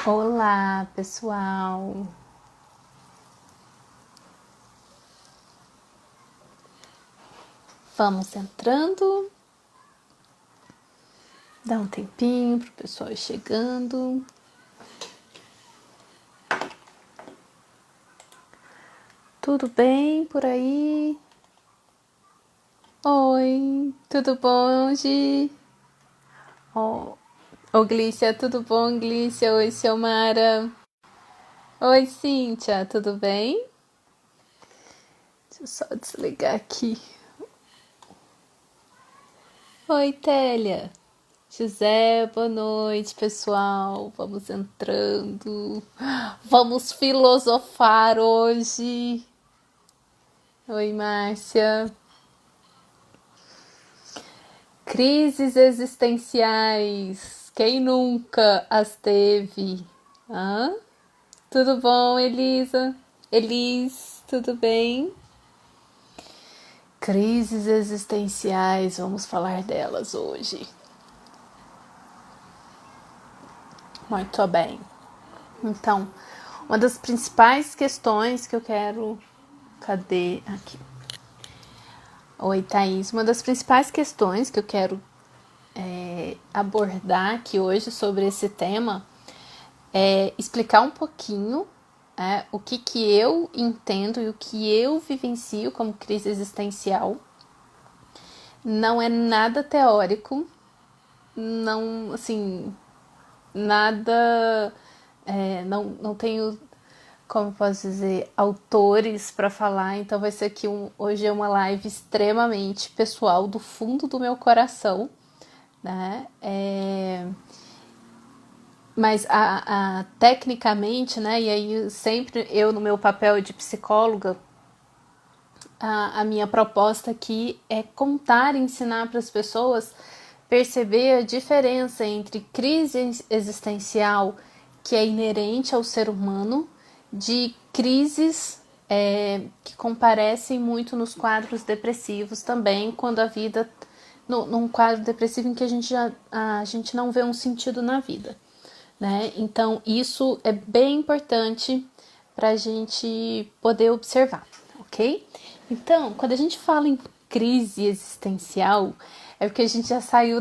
Olá, pessoal. Vamos entrando. Dá um tempinho pro pessoal ir chegando. Tudo bem por aí? Oi, tudo bom, Gi? Ô, Glícia, tudo bom, Glícia? Oi, Xiomara. Oi, Cíntia, tudo bem? Deixa eu só desligar aqui. Oi, Télia. José, boa noite, pessoal. Vamos entrando. Vamos filosofar hoje. Oi, Márcia. Crises existenciais. Quem nunca as teve? Hã? Tudo bom, Elisa? Elis, tudo bem? Crises existenciais, vamos falar delas hoje. Muito bem. Então, uma das principais questões que eu quero... Cadê? Aqui. Oi, Thaís. Uma das principais questões que eu quero abordar aqui hoje sobre esse tema é explicar um pouquinho o que eu entendo e o que eu vivencio como crise existencial. Não é nada teórico, não, assim, nada... não tenho, como posso dizer, autores para falar, então vai ser aqui hoje é uma live extremamente pessoal, do fundo do meu coração, né? Mas tecnicamente, né? E aí sempre eu no meu papel de psicóloga, a minha proposta aqui é contar e ensinar para as pessoas perceber a diferença entre crise existencial, que é inerente ao ser humano, de crises que comparecem muito nos quadros depressivos também, quando a vida... num quadro depressivo em que a gente não vê um sentido na vida, né? Então, isso é bem importante para a gente poder observar, ok? Então, quando a gente fala em crise existencial, é porque a gente já saiu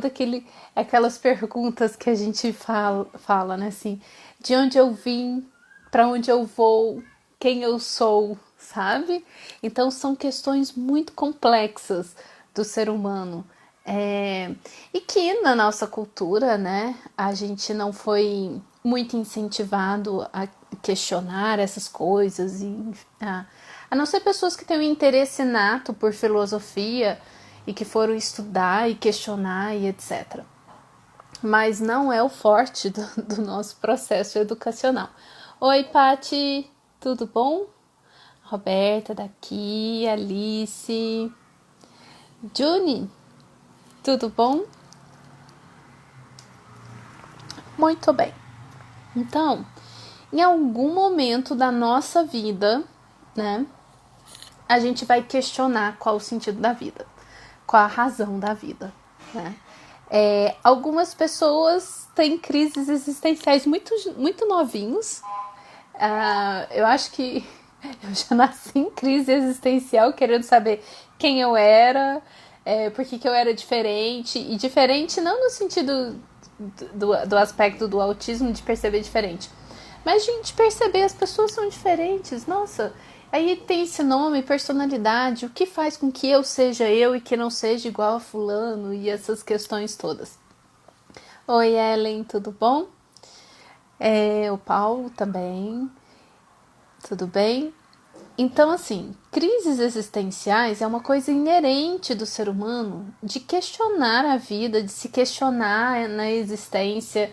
aquelas perguntas que a gente fala, né? Assim, de onde eu vim, para onde eu vou, quem eu sou, sabe? Então, são questões muito complexas do ser humano. E que na nossa cultura, né, a gente não foi muito incentivado a questionar essas coisas, a não ser pessoas que têm um interesse nato por filosofia e que foram estudar e questionar e etc. Mas não é o forte do nosso processo educacional. Oi, Pati, tudo bom? Roberta daqui, Alice, Juni, tudo bom? Muito bem. Então, em algum momento da nossa vida, né, a gente vai questionar qual o sentido da vida, qual a razão da vida, né? Algumas pessoas têm crises existenciais muito novinhos. Eu acho que eu já nasci em crise existencial, querendo saber quem eu era, por que eu era diferente. E diferente não no sentido do aspecto do autismo, de perceber diferente, mas de perceber as pessoas são diferentes. Nossa, aí tem esse nome, personalidade, o que faz com que eu seja eu e que não seja igual a fulano, e essas questões todas. Oi, Ellen, tudo bom? O Paulo também, tudo bem? Então, assim, crises existenciais é uma coisa inerente do ser humano, de questionar a vida, de se questionar na existência,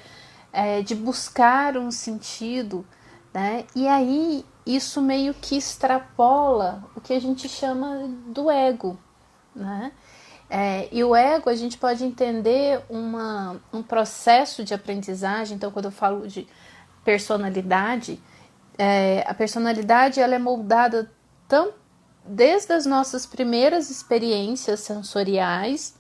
de buscar um sentido, né? E aí isso meio que extrapola o que a gente chama do ego, né? E o ego a gente pode entender um processo de aprendizagem. Então, quando eu falo de personalidade, a personalidade ela é moldada desde as nossas primeiras experiências sensoriais,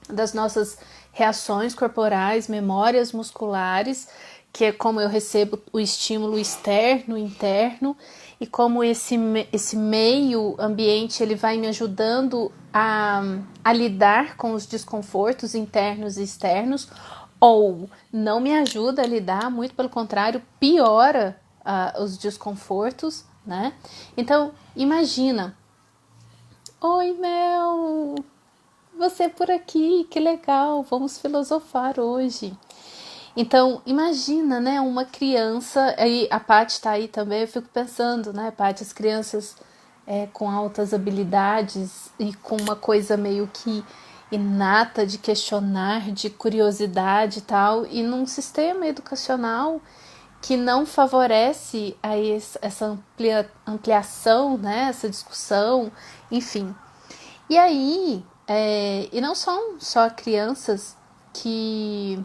das nossas reações corporais, memórias musculares, que é como eu recebo o estímulo externo, interno, e como esse meio ambiente ele vai me ajudando a lidar com os desconfortos internos e externos, ou não me ajuda a lidar, muito pelo contrário, piora os desconfortos, né? Então, imagina, oi Mel, você por aqui, que legal, vamos filosofar hoje. Então, imagina, né, uma criança, aí a Paty está aí também, eu fico pensando, né, Paty, as crianças com altas habilidades e com uma coisa meio que inata de questionar, de curiosidade e tal, e num sistema educacional que não favorece aí essa ampliação, né, essa discussão, enfim. E aí, e não são só crianças que...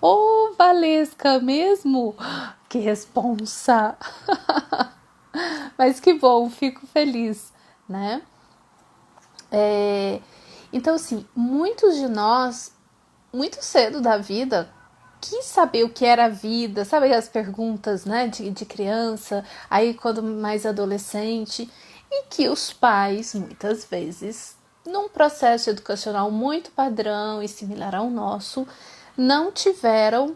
Ô, Valesca, mesmo? Que responsa! Mas que bom, fico feliz, né? Então, assim, muitos de nós, muito cedo da vida, quis saber o que era a vida, sabe as perguntas, né, de criança, aí quando mais adolescente, e que os pais, muitas vezes, num processo educacional muito padrão e similar ao nosso, não tiveram,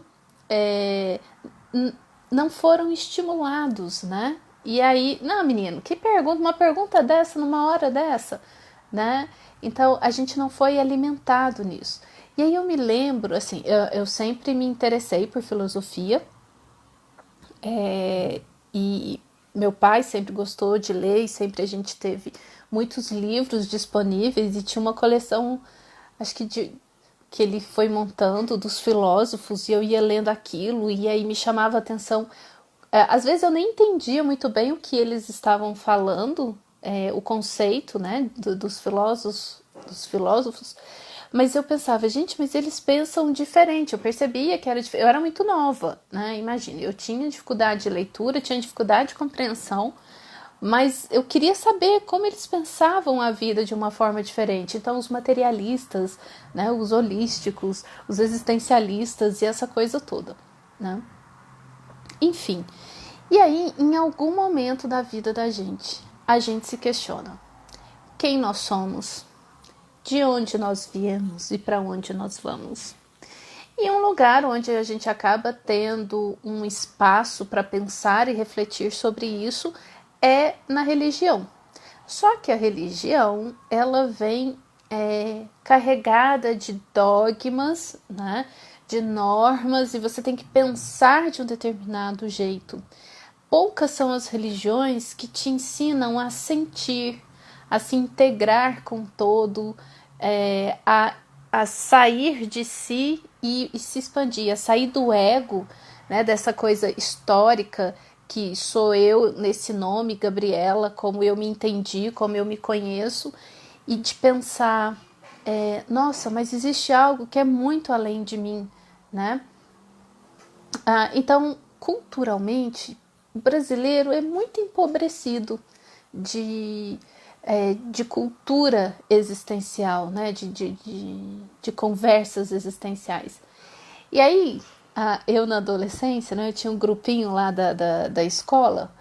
não foram estimulados, né? E aí, não, menino, que pergunta, uma pergunta dessa numa hora dessa, né? Então a gente não foi alimentado nisso. E aí eu me lembro, assim, eu sempre me interessei por filosofia, e meu pai sempre gostou de ler, e sempre a gente teve muitos livros disponíveis, e tinha uma coleção, acho que que ele foi montando dos filósofos, e eu ia lendo aquilo, e aí me chamava a atenção. Às vezes eu nem entendia muito bem o que eles estavam falando, o conceito, né, dos filósofos, mas eu pensava, gente, mas eles pensam diferente. Eu percebia que era diferente. Eu era muito nova, né? Imagina, eu tinha dificuldade de leitura, tinha dificuldade de compreensão, mas eu queria saber como eles pensavam a vida de uma forma diferente. Então, os materialistas, né, os holísticos, os existencialistas e essa coisa toda, né? Enfim, e aí, em algum momento da vida da gente, a gente se questiona: quem nós somos? De onde nós viemos e para onde nós vamos? E um lugar onde a gente acaba tendo um espaço para pensar e refletir sobre isso é na religião. Só que a religião, ela vem carregada de dogmas, né, de normas, e você tem que pensar de um determinado jeito. Poucas são as religiões que te ensinam a sentir, a se integrar com o todo, a sair de si e se expandir, a sair do ego, né, dessa coisa histórica que sou eu nesse nome, Gabriela, como eu me entendi, como eu me conheço, e de pensar, nossa, mas existe algo que é muito além de mim, né? Então, culturalmente, o brasileiro é muito empobrecido de cultura existencial, né? De conversas existenciais. E aí, eu na adolescência, né, eu tinha um grupinho lá da escola,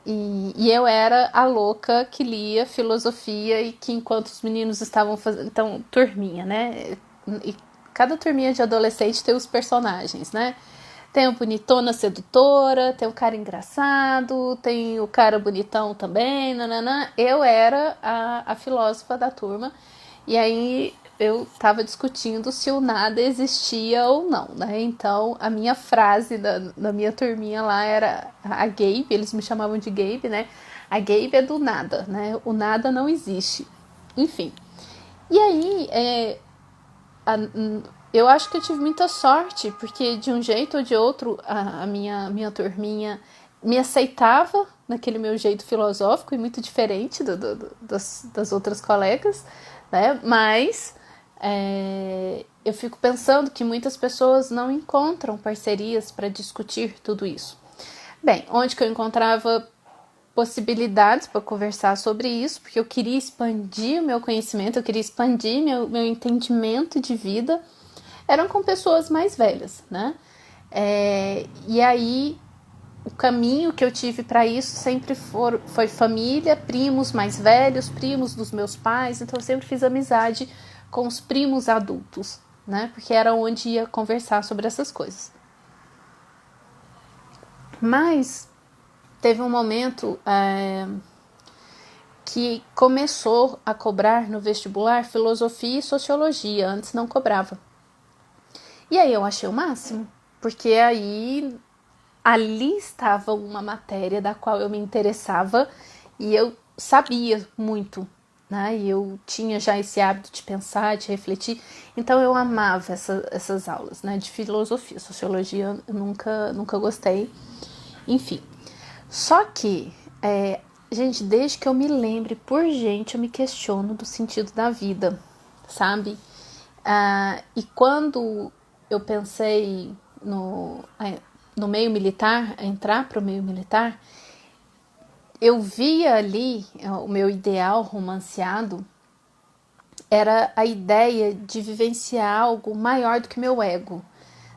e eu era a louca que lia filosofia e que enquanto os meninos estavam fazendo... Então, turminha, né? E cada turminha de adolescente tem os personagens, né? Tem a bonitona sedutora, tem o cara engraçado, tem o cara bonitão também, nananã. Eu era a filósofa da turma, e aí eu estava discutindo se o nada existia ou não, né? Então a minha frase da minha turminha lá era a Gabe, eles me chamavam de Gabe, né? A Gabe é do nada, né? O nada não existe. Enfim. E aí, eu acho que eu tive muita sorte, porque de um jeito ou de outro a minha turminha me aceitava naquele meu jeito filosófico e muito diferente das outras colegas, né? Mas eu fico pensando que muitas pessoas não encontram parcerias para discutir tudo isso. Bem, onde que eu encontrava possibilidades para conversar sobre isso, porque eu queria expandir o meu conhecimento, eu queria expandir meu entendimento de vida, eram com pessoas mais velhas, né? E aí o caminho que eu tive para isso sempre foi família, primos mais velhos, primos dos meus pais, então eu sempre fiz amizade com os primos adultos, né? Porque era onde ia conversar sobre essas coisas. Mas teve um momento que começou a cobrar no vestibular filosofia e sociologia, antes não cobrava. E aí eu achei o máximo, porque aí ali estava uma matéria da qual eu me interessava e eu sabia muito, né? E eu tinha já esse hábito de pensar, de refletir, então eu amava essas aulas, né? De filosofia, sociologia eu nunca gostei, enfim. Só que, gente, desde que eu me lembre por gente, eu me questiono do sentido da vida, sabe? E quando eu pensei no meio militar, entrar para o meio militar, eu via ali o meu ideal romanceado era a ideia de vivenciar algo maior do que meu ego,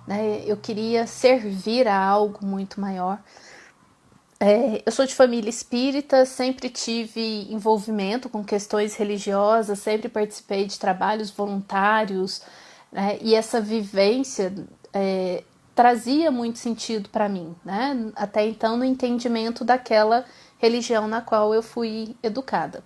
né? Eu queria servir a algo muito maior. Eu sou de família espírita, sempre tive envolvimento com questões religiosas, sempre participei de trabalhos voluntários, né? E essa vivência trazia muito sentido para mim, né? Até então no entendimento daquela religião na qual eu fui educada.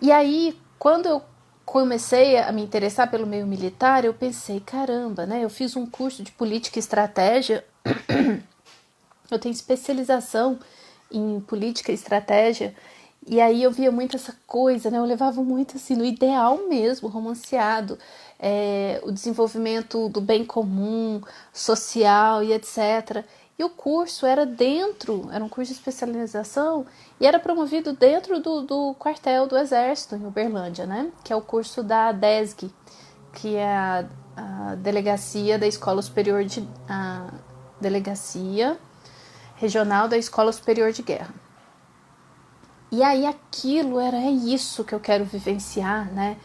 E aí, quando eu comecei a me interessar pelo meio militar, eu pensei, caramba, né? Eu fiz um curso de política e estratégia. Eu tenho especialização em política e estratégia, e aí eu via muito essa coisa, né? Eu levava muito assim, no ideal mesmo, romanceado, o desenvolvimento do bem comum, social e etc. E o curso era um curso de especialização, e era promovido dentro do quartel do Exército, em Uberlândia, né? Que é o curso da DESG, que é a Delegacia da Escola Superior de... A Delegacia Regional da Escola Superior de Guerra. E aí aquilo é isso que eu quero vivenciar, né?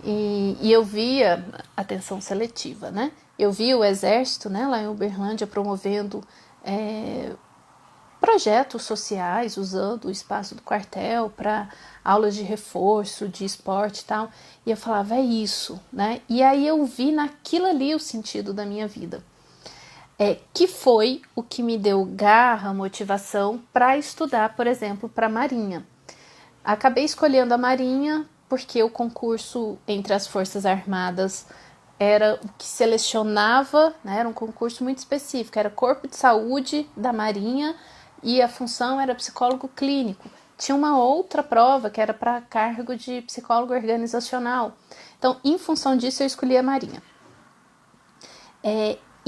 E eu via atenção seletiva, né? Eu via o Exército, né, lá em Uberlândia promovendo projetos sociais, usando o espaço do quartel para aulas de reforço, de esporte e tal. E eu falava, é isso, né? E aí eu vi naquilo ali o sentido da minha vida. Que foi o que me deu garra, motivação para estudar, por exemplo, para a Marinha. Acabei escolhendo a Marinha porque o concurso entre as Forças Armadas era o que selecionava, né, era um concurso muito específico, era Corpo de Saúde da Marinha e a função era psicólogo clínico. Tinha uma outra prova que era para cargo de psicólogo organizacional. Então, em função disso, eu escolhi a Marinha.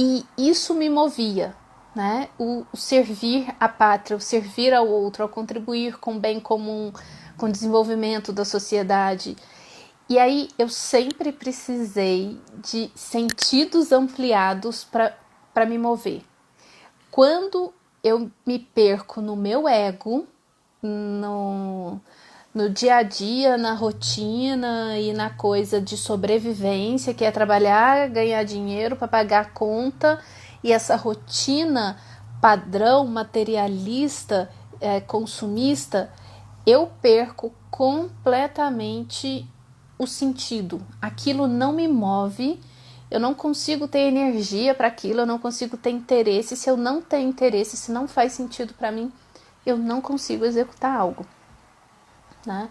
E isso me movia, né? O servir à pátria, o servir ao outro, ao contribuir com o bem comum, com o desenvolvimento da sociedade. E aí eu sempre precisei de sentidos ampliados para me mover. Quando eu me perco no meu ego, no dia a dia, na rotina e na coisa de sobrevivência, que é trabalhar, ganhar dinheiro para pagar a conta, e essa rotina padrão materialista, consumista, eu perco completamente o sentido. Aquilo não me move, eu não consigo ter energia para aquilo, eu não consigo ter interesse. Se eu não tenho interesse, se não faz sentido para mim, eu não consigo executar algo. Né?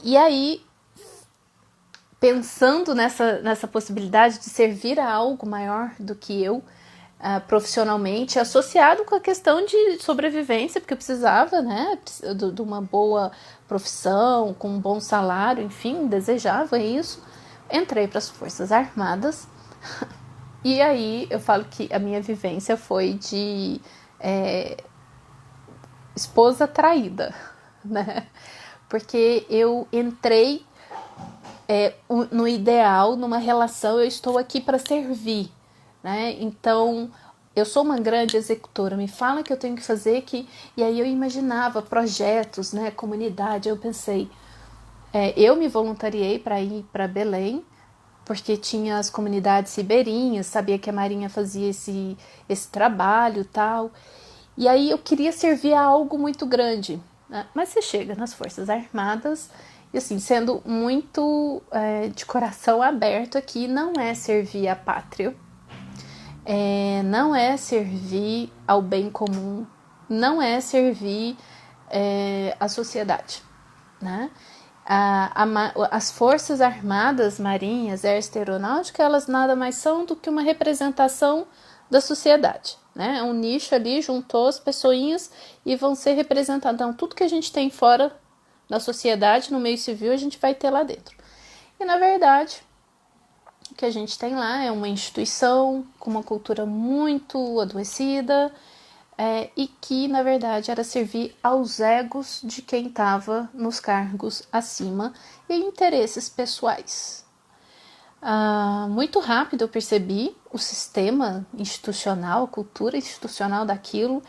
E aí, pensando nessa possibilidade de servir a algo maior do que eu, profissionalmente, associado com a questão de sobrevivência, porque eu precisava, né, de uma boa profissão, com um bom salário, enfim, desejava isso, entrei para as Forças Armadas. E aí eu falo que a minha vivência foi de esposa traída, né? Porque eu entrei no ideal, numa relação, eu estou aqui para servir, né? Então, eu sou uma grande executora, me fala que eu tenho que fazer que... E aí eu imaginava projetos, né, comunidade, eu pensei, eu me voluntariei para ir para Belém, porque tinha as comunidades ribeirinhas, sabia que a Marinha fazia esse trabalho e tal. E aí eu queria servir a algo muito grande, né? Mas você chega nas Forças Armadas e assim, sendo muito de coração aberto aqui, não é servir a pátria, não é servir ao bem comum, não é servir a sociedade, né? As Forças Armadas, Marinha, Exército, Aeronáutica, elas nada mais são do que uma representação da sociedade, né? É um nicho ali, juntou as pessoinhas e vão ser representadas. Então, tudo que a gente tem fora da sociedade, no meio civil, a gente vai ter lá dentro. E, na verdade, o que a gente tem lá é uma instituição com uma cultura muito adoecida, e que, na verdade, era servir aos egos de quem estava nos cargos acima e interesses pessoais. Muito rápido eu percebi o sistema institucional, a cultura institucional daquilo,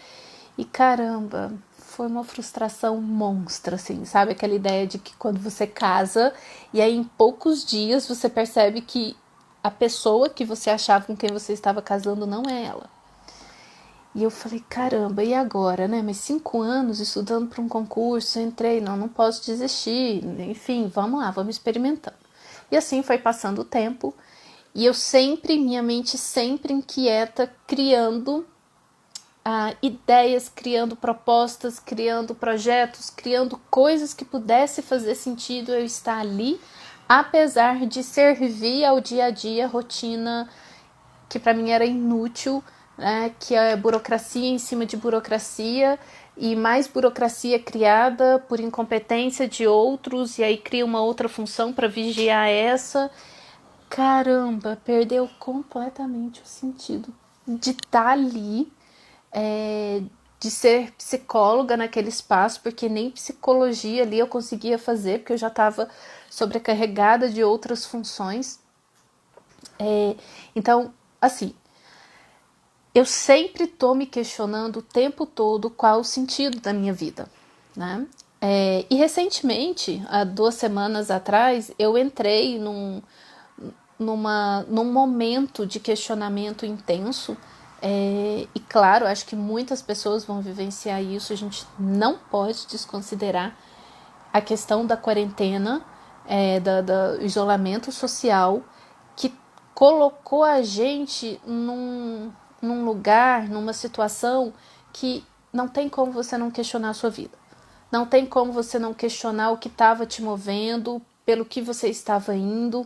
e caramba, foi uma frustração monstra, assim, sabe? Aquela ideia de que quando você casa e aí em poucos dias você percebe que a pessoa que você achava com quem você estava casando não é ela. E eu falei, caramba, e agora, né? Mas 5 anos estudando para um concurso, entrei, não posso desistir. Enfim, vamos lá, vamos experimentando. E assim foi passando o tempo. E eu sempre, minha mente sempre inquieta, criando ideias, criando propostas, criando projetos, criando coisas que pudesse fazer sentido eu estar ali, apesar de servir ao dia a dia, rotina que para mim era inútil, né, que é burocracia em cima de burocracia e mais burocracia criada por incompetência de outros, e aí cria uma outra função para vigiar essa. Caramba, perdeu completamente o sentido de estar ali, de ser psicóloga naquele espaço, porque nem psicologia ali eu conseguia fazer, porque eu já estava sobrecarregada de outras funções. Então, assim, eu sempre estou me questionando o tempo todo qual o sentido da minha vida, né? E recentemente, há 2 semanas atrás, eu entrei num momento de questionamento intenso. E claro, acho que muitas pessoas vão vivenciar isso. A gente não pode desconsiderar a questão da quarentena, do isolamento social, que colocou a gente num lugar, numa situação que não tem como você não questionar a sua vida. Não tem como você não questionar o que estava te movendo, pelo que você estava indo.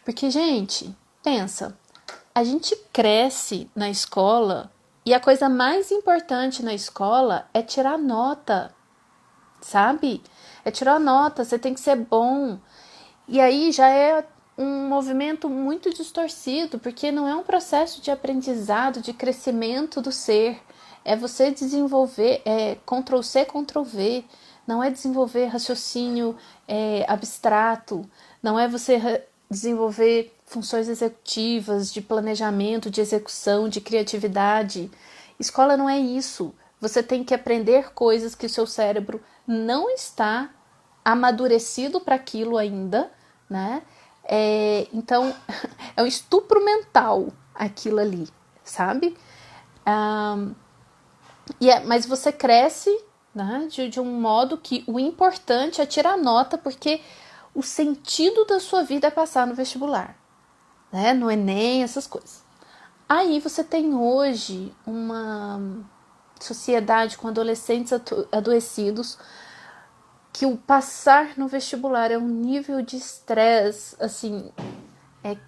Porque, gente, pensa, a gente cresce na escola e a coisa mais importante na escola é tirar nota, sabe? É tirar nota, você tem que ser bom. E aí já é um movimento muito distorcido, porque não é um processo de aprendizado, de crescimento do ser. É você desenvolver, Ctrl+C, Ctrl+V. Não é desenvolver raciocínio abstrato. Não é você desenvolver funções executivas, de planejamento, de execução, de criatividade. Escola não é isso. Você tem que aprender coisas que o seu cérebro não está amadurecido para aquilo ainda, né? Então, é um estupro mental aquilo ali, sabe? Mas você cresce, né, de um modo que o importante é tirar nota, porque o sentido da sua vida é passar no vestibular, né? No Enem, essas coisas. Aí você tem hoje uma sociedade com adolescentes adoecidos, que o passar no vestibular é um nível de estresse, assim,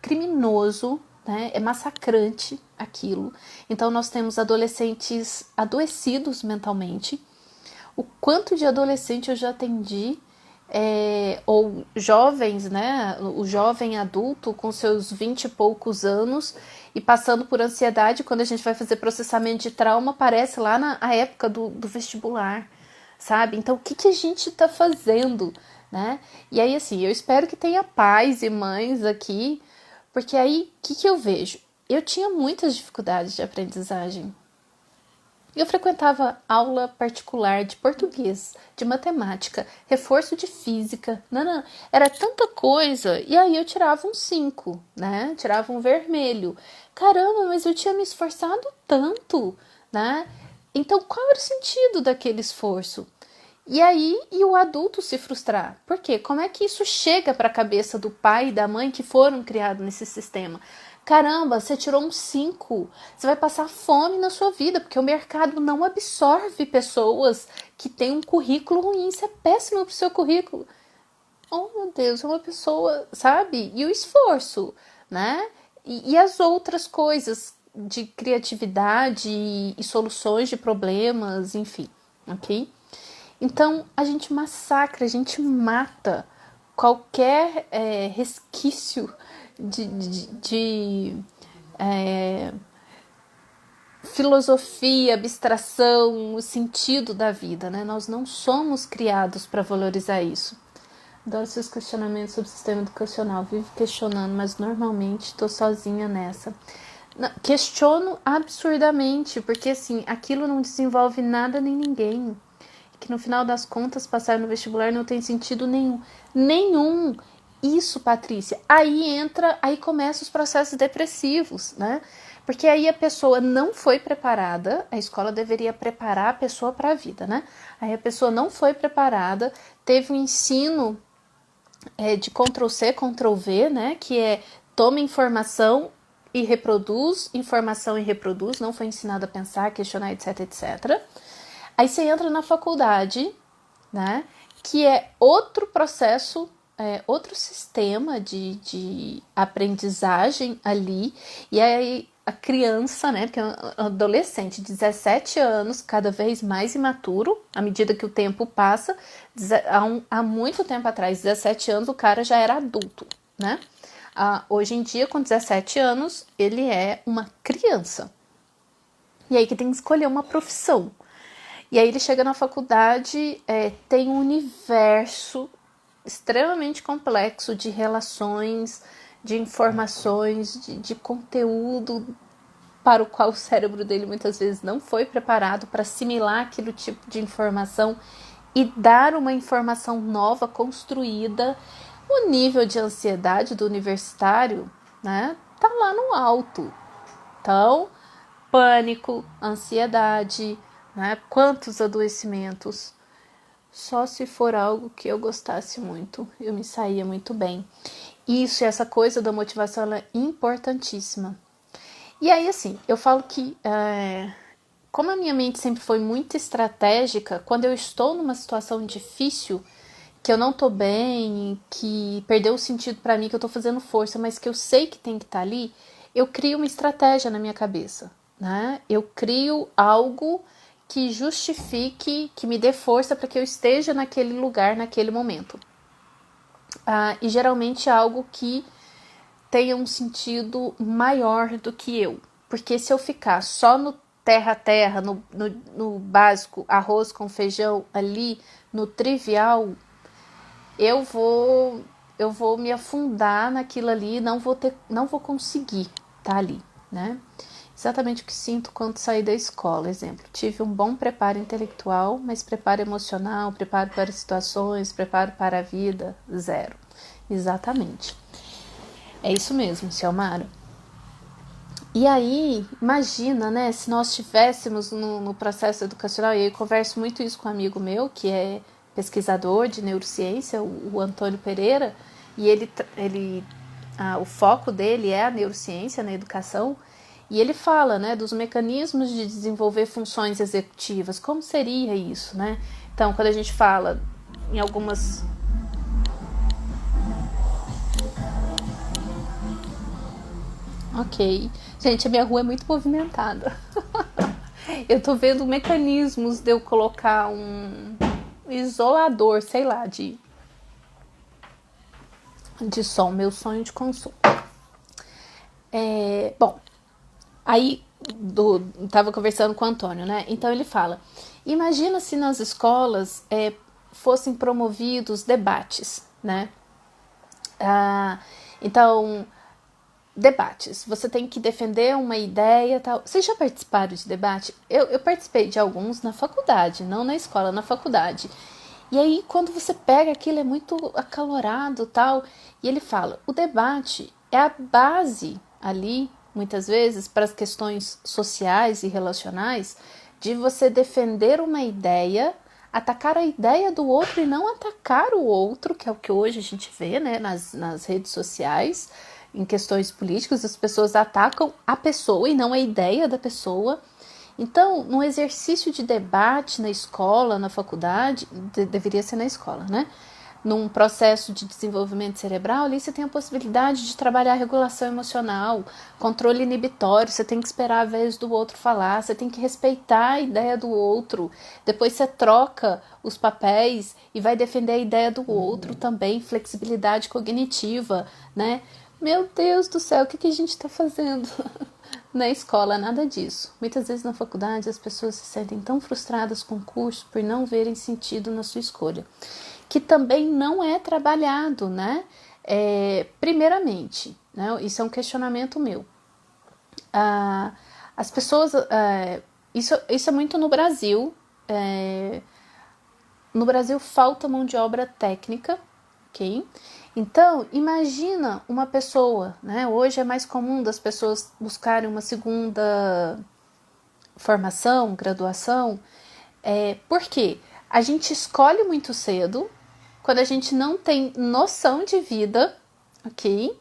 criminoso, né? É massacrante aquilo. Então nós temos adolescentes adoecidos mentalmente. O quanto de adolescente eu já atendi, ou jovens, né? O jovem adulto com seus 20 e poucos anos e passando por ansiedade, quando a gente vai fazer processamento de trauma, aparece lá na época do vestibular, sabe? Então, o que a gente tá fazendo, né? E aí, assim, eu espero que tenha pais e mães aqui, porque aí, o que eu vejo? Eu tinha muitas dificuldades de aprendizagem. Eu frequentava aula particular de português, de matemática, reforço de física, não, era tanta coisa, e aí eu tirava um 5, né? Tirava um vermelho. Caramba, mas eu tinha me esforçado tanto, né? Então, qual era o sentido daquele esforço? E aí, e o adulto se frustrar. Por quê? Como é que isso chega para a cabeça do pai e da mãe que foram criados nesse sistema? Caramba, você tirou um 5, você vai passar fome na sua vida, porque o mercado não absorve pessoas que têm um currículo ruim, isso é péssimo pro seu currículo. Oh, meu Deus, é uma pessoa, sabe? E o esforço, né? E as outras coisas de criatividade e soluções de problemas, enfim, ok? Então, a gente massacra, a gente mata qualquer resquício de filosofia, abstração, o sentido da vida, né? Nós não somos criados para valorizar isso. Adoro seus questionamentos sobre o sistema educacional. Vivo questionando, mas normalmente estou sozinha nessa. Questiono absurdamente, porque assim, aquilo não desenvolve nada nem ninguém. Que no final das contas, passar no vestibular não tem sentido nenhum. Nenhum. Isso, Patrícia. Aí começam os processos depressivos, né? Porque aí a pessoa não foi preparada, a escola deveria preparar a pessoa para a vida, né? Aí a pessoa não foi preparada, teve um ensino de Ctrl+C, Ctrl+V, né? Que é toma informação e reproduz, não foi ensinado a pensar, questionar, etc, etc. Aí você entra na faculdade, né? Que é outro processo, outro sistema de aprendizagem ali. E aí a criança, né? Porque é um adolescente de 17 anos, cada vez mais imaturo, à medida que o tempo passa. Há muito tempo atrás, 17 anos, o cara já era adulto, né? Hoje em dia, com 17 anos, ele é uma criança. E aí que tem que escolher uma profissão. E aí ele chega na faculdade, tem um universo extremamente complexo de relações, de informações, de conteúdo para o qual o cérebro dele muitas vezes não foi preparado para assimilar aquele tipo de informação e dar uma informação nova, construída. O nível de ansiedade do universitário, né, tá lá no alto. Então, pânico, ansiedade, né? Quantos adoecimentos. Só se for algo que eu gostasse muito, eu me saía muito bem. Isso, essa coisa da motivação, ela é importantíssima. E aí, assim, eu falo que, como a minha mente sempre foi muito estratégica, quando eu estou numa situação difícil, que eu não tô bem, que perdeu o sentido para mim, que eu tô fazendo força, mas que eu sei que tem que estar ali, eu crio uma estratégia na minha cabeça, né? Eu crio algo que justifique, que me dê força para que eu esteja naquele lugar, naquele momento. E geralmente é algo que tenha um sentido maior do que eu. Porque se eu ficar só no terra-terra, no básico, arroz com feijão ali, no trivial, eu vou me afundar naquilo ali, não vou conseguir estar ali, né? Exatamente o que sinto quando saí da escola. Exemplo, tive um bom preparo intelectual, mas preparo emocional, preparo para situações, preparo para a vida, zero. Exatamente. É isso mesmo, Cielmara. E aí, imagina, né, se nós estivéssemos no processo educacional, e eu converso muito isso com um amigo meu, que é pesquisador de neurociência, o Antônio Pereira, e o foco dele é a neurociência na educação, e ele fala, né, dos mecanismos de desenvolver funções executivas, como seria isso, né? Então, quando a gente fala em algumas... Ok. Gente, a minha rua é muito movimentada. Eu tô vendo mecanismos de eu colocar um isolador, sei lá, de som, meu sonho de consumo. Bom, aí tava conversando com o Antônio, né? Então ele fala, imagina se nas escolas fossem promovidos debates, né? Então, debates. Você tem que defender uma ideia e tal. Vocês já participaram de debate? Eu participei de alguns na faculdade, não na escola, na faculdade. E aí, quando você pega aquilo, é muito acalorado tal. E ele fala, o debate é a base ali, muitas vezes, para as questões sociais e relacionais, de você defender uma ideia, atacar a ideia do outro e não atacar o outro, que é o que hoje a gente vê, né, nas redes sociais, em questões políticas, as pessoas atacam a pessoa e não a ideia da pessoa. Então, no exercício de debate na escola, na faculdade, deveria ser na escola, né? Num processo de desenvolvimento cerebral, ali você tem a possibilidade de trabalhar a regulação emocional, controle inibitório, você tem que esperar a vez do outro falar, você tem que respeitar a ideia do outro, depois você troca os papéis e vai defender a ideia do outro também, flexibilidade cognitiva, né? Meu Deus do céu, o que a gente está fazendo? Na escola, nada disso. Muitas vezes na faculdade as pessoas se sentem tão frustradas com o curso por não verem sentido na sua escolha, que também não é trabalhado, né? Primeiramente, né? Isso é um questionamento meu. As pessoas, isso é muito no Brasil. No Brasil falta mão de obra técnica, ok? Então, imagina uma pessoa, né? Hoje é mais comum das pessoas buscarem uma segunda formação, graduação. Por quê? A gente escolhe muito cedo, quando a gente não tem noção de vida, ok?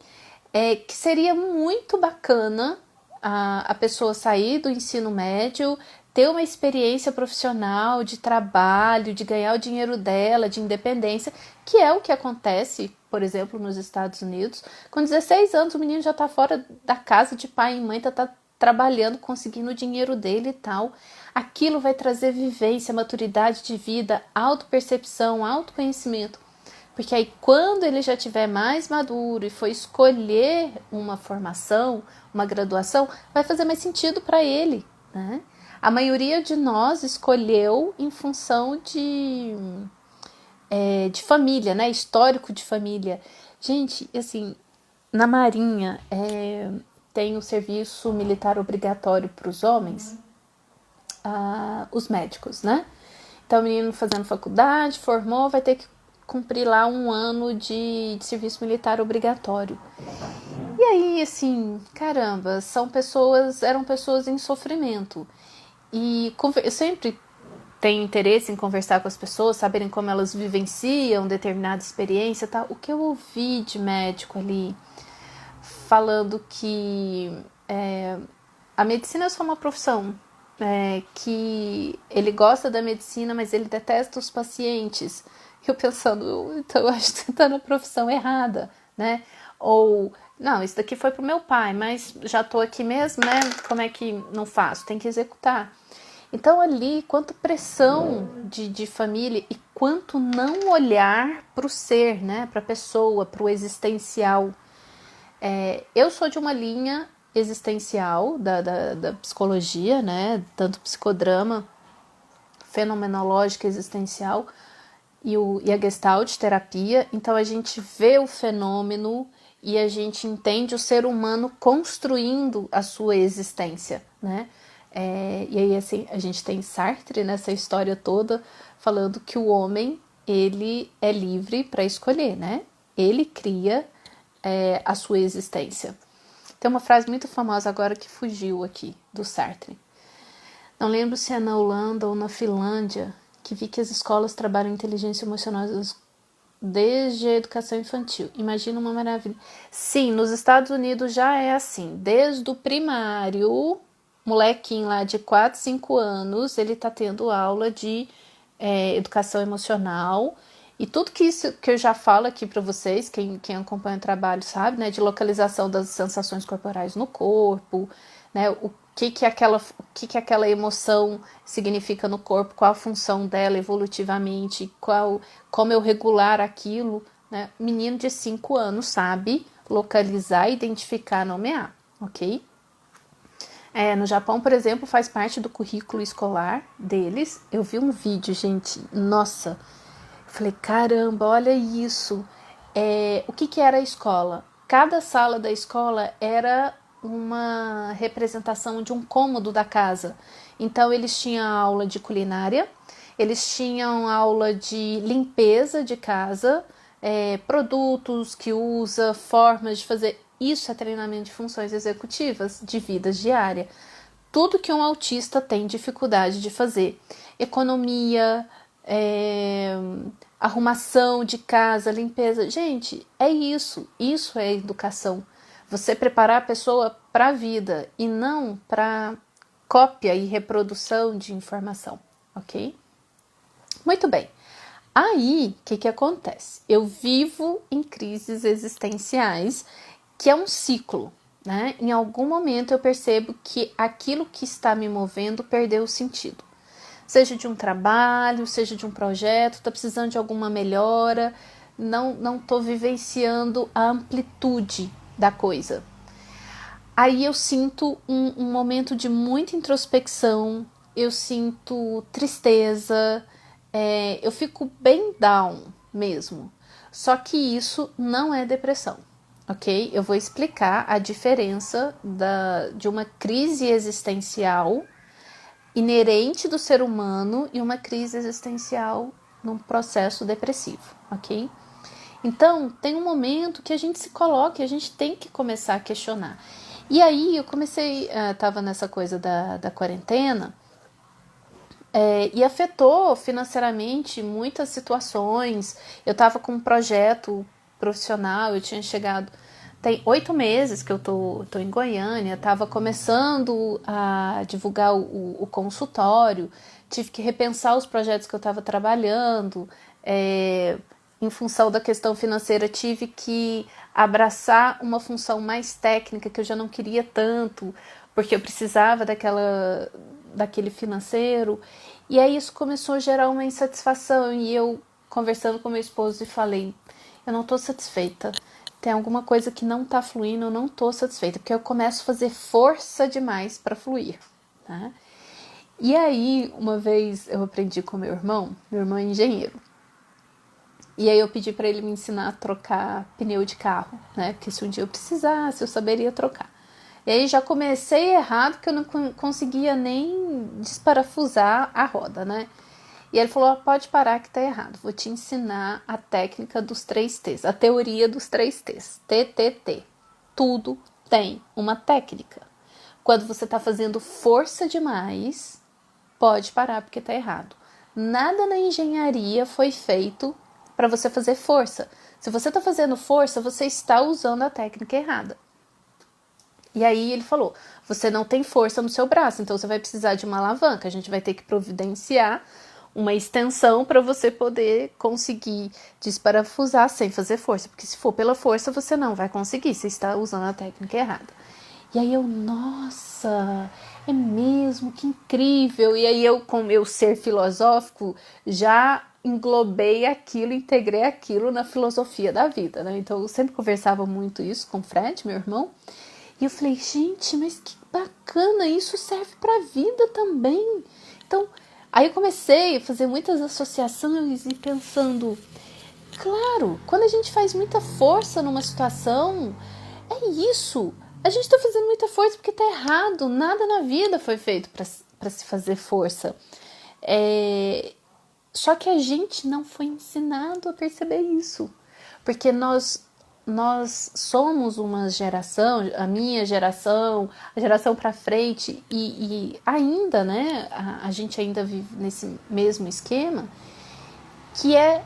Que seria muito bacana a pessoa sair do ensino médio, ter uma experiência profissional, de trabalho, de ganhar o dinheiro dela, de independência, que é o que acontece, por exemplo, nos Estados Unidos. Com 16 anos, o menino já está fora da casa de pai e mãe, tá trabalhando, conseguindo o dinheiro dele e tal. Aquilo vai trazer vivência, maturidade de vida, autopercepção, autoconhecimento. Porque aí, quando ele já estiver mais maduro e for escolher uma formação, uma graduação, vai fazer mais sentido para ele, né? A maioria de nós escolheu em função de família, né? Histórico de família. Gente, assim, na Marinha tem o serviço militar obrigatório para os homens, os médicos, né? Então, o menino fazendo faculdade, formou, vai ter que cumprir lá 1 ano de serviço militar obrigatório. E aí, assim, caramba, eram pessoas em sofrimento. E eu sempre tenho interesse em conversar com as pessoas, saberem como elas vivenciam determinada experiência e tal. O que eu ouvi de médico ali, falando que a medicina é só uma profissão, que ele gosta da medicina, mas ele detesta os pacientes. Eu pensando, então eu acho que você tá na profissão errada, né? Ou, não, isso daqui foi pro meu pai, mas já tô aqui mesmo, né? Como é que não faço? Tem que executar. Então ali, quanto pressão de família e quanto não olhar para o ser, né? Para a pessoa, para o existencial. Eu sou de uma linha existencial da psicologia, né? Tanto psicodrama, fenomenológica existencial, e a Gestalt terapia. Então a gente vê o fenômeno e a gente entende o ser humano construindo a sua existência, né? E aí assim, a gente tem Sartre nessa história toda falando que o homem, ele é livre para escolher, né? Ele cria a sua existência. Tem uma frase muito famosa agora que fugiu aqui, do Sartre. Não lembro se é na Holanda ou na Finlândia, que vi que as escolas trabalham inteligência emocional desde a educação infantil. Imagina uma maravilha. Sim, nos Estados Unidos já é assim. Desde o primário, molequinho lá de 4, 5 anos, ele tá tendo aula de educação emocional. E tudo que isso que eu já falo aqui para vocês, quem acompanha o trabalho sabe, né? De localização das sensações corporais no corpo, né? O que aquela emoção significa no corpo, qual a função dela evolutivamente, como eu regular aquilo, né? Menino de 5 anos sabe localizar, identificar, nomear, ok? No Japão, por exemplo, faz parte do currículo escolar deles. Eu vi um vídeo, gente, nossa, falei, caramba, olha isso. O que era a escola? cada sala da escola era uma representação de um cômodo da casa. Então eles tinham aula de culinária, eles tinham aula de limpeza de casa, produtos que usa, formas de fazer. Isso é treinamento de funções executivas, de vida diária. Tudo que um autista tem dificuldade de fazer. Economia, arrumação de casa, limpeza. Gente, é isso. Isso é educação. Você preparar a pessoa para a vida e não para cópia e reprodução de informação, ok? Muito bem. Aí, o que acontece? Eu vivo em crises existenciais, que é um ciclo, né? Em algum momento eu percebo que aquilo que está me movendo perdeu o sentido. Seja de um trabalho, seja de um projeto, está precisando de alguma melhora, não estou vivenciando a amplitude da coisa. Aí eu sinto um momento de muita introspecção, eu sinto tristeza, eu fico bem down mesmo. Só que isso não é depressão, ok? Eu vou explicar a diferença de uma crise existencial inerente do ser humano e uma crise existencial num processo depressivo, ok? Então, tem um momento que a gente se coloca e a gente tem que começar a questionar. E aí eu comecei, estava nessa coisa da quarentena, e afetou financeiramente muitas situações. Eu estava com um projeto profissional, eu tinha chegado... Tem 8 meses que eu tô em Goiânia, estava começando a divulgar o consultório, tive que repensar os projetos que eu estava trabalhando, em função da questão financeira, tive que abraçar uma função mais técnica que eu já não queria tanto, porque eu precisava daquele financeiro. E aí isso começou a gerar uma insatisfação, e eu, conversando com meu esposo, falei, eu não estou satisfeita. Tem alguma coisa que não tá fluindo, eu não tô satisfeita, porque eu começo a fazer força demais para fluir, né? E aí, uma vez eu aprendi com meu irmão é engenheiro, e aí eu pedi para ele me ensinar a trocar pneu de carro, né? Porque se um dia eu precisasse, eu saberia trocar. E aí já comecei errado, porque eu não conseguia nem desparafusar a roda, né? E ele falou, pode parar que tá errado, vou te ensinar a técnica dos 3 T's, a teoria dos 3 T's, TTT. Tudo tem uma técnica. Quando você tá fazendo força demais, pode parar porque tá errado. Nada na engenharia foi feito para você fazer força. Se você tá fazendo força, você está usando a técnica errada. E aí ele falou, você não tem força no seu braço, então você vai precisar de uma alavanca, a gente vai ter que providenciar uma extensão para você poder conseguir desparafusar sem fazer força, porque se for pela força você não vai conseguir, você está usando a técnica errada. E aí eu, nossa, é mesmo, que incrível. E aí eu, com meu ser filosófico, já englobei aquilo, integrei aquilo na filosofia da vida, né? Então eu sempre conversava muito isso com o Fred, meu irmão, e eu falei, gente, mas que bacana, isso serve para a vida também. Então, aí eu comecei a fazer muitas associações e pensando, claro, quando a gente faz muita força numa situação, é isso. A gente está fazendo muita força porque está errado. Nada na vida foi feito para se fazer força. Só que a gente não foi ensinado a perceber isso. Porque nós somos uma geração, a minha geração, a geração para frente, e ainda, né, a gente ainda vive nesse mesmo esquema, que é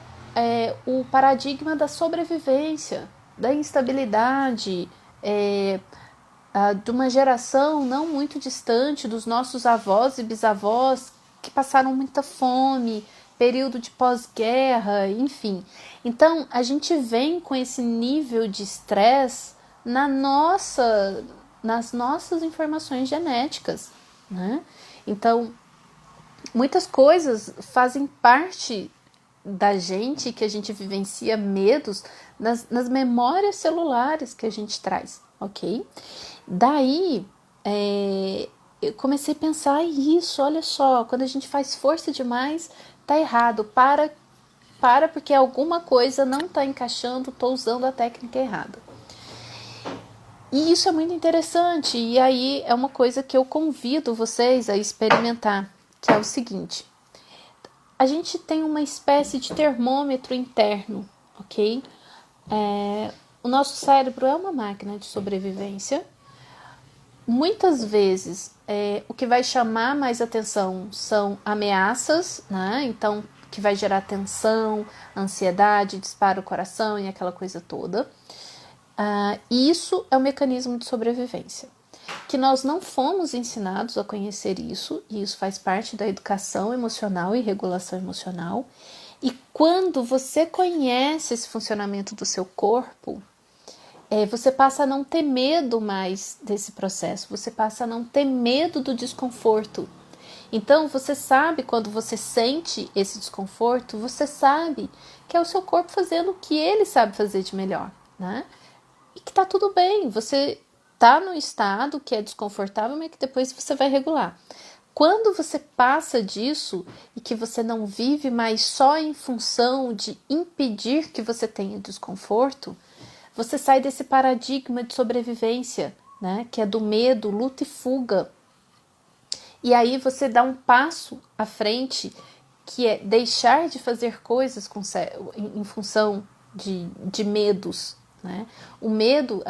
o paradigma da sobrevivência, da instabilidade, de uma geração não muito distante dos nossos avós e bisavós que passaram muita fome, período de pós-guerra, enfim. Então, a gente vem com esse nível de estresse nas nossas informações genéticas, né? Então, muitas coisas fazem parte da gente, que a gente vivencia medos nas memórias celulares que a gente traz, ok? Daí, eu comecei a pensar isso, olha só, quando a gente faz força demais, tá errado, para porque alguma coisa não tá encaixando, tô usando a técnica errada. E isso é muito interessante, e aí é uma coisa que eu convido vocês a experimentar, que é o seguinte: a gente tem uma espécie de termômetro interno, ok? O nosso cérebro é uma máquina de sobrevivência. Muitas vezes, o que vai chamar mais atenção são ameaças, né? Então, que vai gerar tensão, ansiedade, dispara o coração e aquela coisa toda. E isso é o mecanismo de sobrevivência. Que nós não fomos ensinados a conhecer isso, e isso faz parte da educação emocional e regulação emocional. E quando você conhece esse funcionamento do seu corpo, você passa a não ter medo mais desse processo, você passa a não ter medo do desconforto. Então, você sabe, quando você sente esse desconforto, você sabe que é o seu corpo fazendo o que ele sabe fazer de melhor, né? E que tá tudo bem, você tá num estado que é desconfortável, mas que depois você vai regular. Quando você passa disso e que você não vive mais só em função de impedir que você tenha desconforto, você sai desse paradigma de sobrevivência, né, que é do medo, luta e fuga. E aí você dá um passo à frente, que é deixar de fazer coisas em função de medos, né? O medo,